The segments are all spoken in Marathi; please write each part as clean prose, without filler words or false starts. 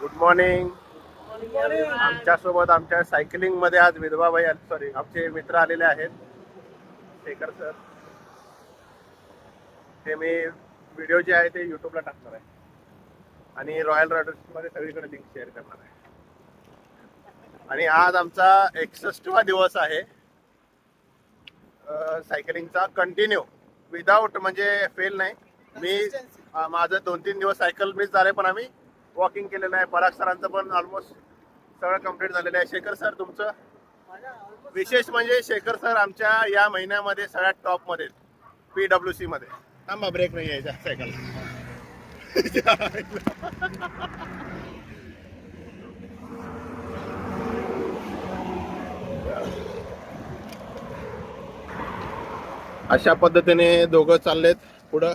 Good morning. आमच्या सोबत आमच्या सायकलिंग मध्ये आज विधवा भाई सॉरी आमचे मित्र आलेले आहेत. शेखर सर. ते मी व्हिडिओ जे आहे ते युट्यूबला टाकणार आहे आणि रॉयल रायडर्स मध्ये सगळीकडे लिंक शेअर करणार आहे. आणि आज आमचा 61वा दिवस आहे सायकलिंगचा, कंटिन्यू विदाउट म्हणजे फेल नाही. मी माझं 2-3 दिवस सायकल मिस झाले पण आम्ही वॉकिंग केलेलं आहे. पराग सरांचं पण ऑलमोस्ट सगळं कंप्लीट झालेलं आहे. शेखर सर तुमचं विशेष म्हणजे शेखर सर आमच्या या महिन्यामध्ये सगळ्यात टॉप मध्ये PWC मध्ये. थांबा ब्रेक नाही यायचा सायकल. अशा पद्धतीने दोघं चाललेत पुढं.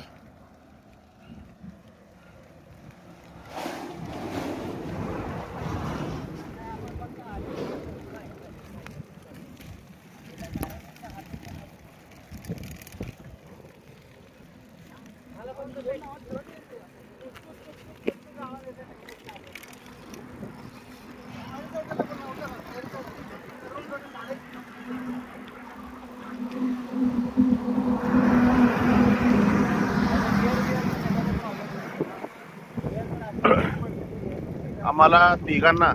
आम्हाला तिघांना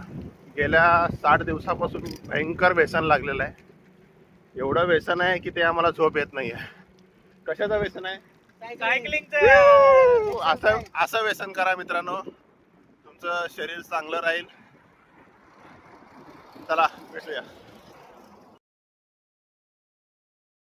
गेल्या 60 दिवसापासून भयंकर व्यसन लागलेलं आहे. एवढं व्यसन आहे की ते आम्हाला झोप येत नाहीये. कशाचं व्यसन आहे? सायकलिंगचं. असं व्यसन करा मित्रांनो, तुमचं शरीर चांगलं राहील. चला भेटूया.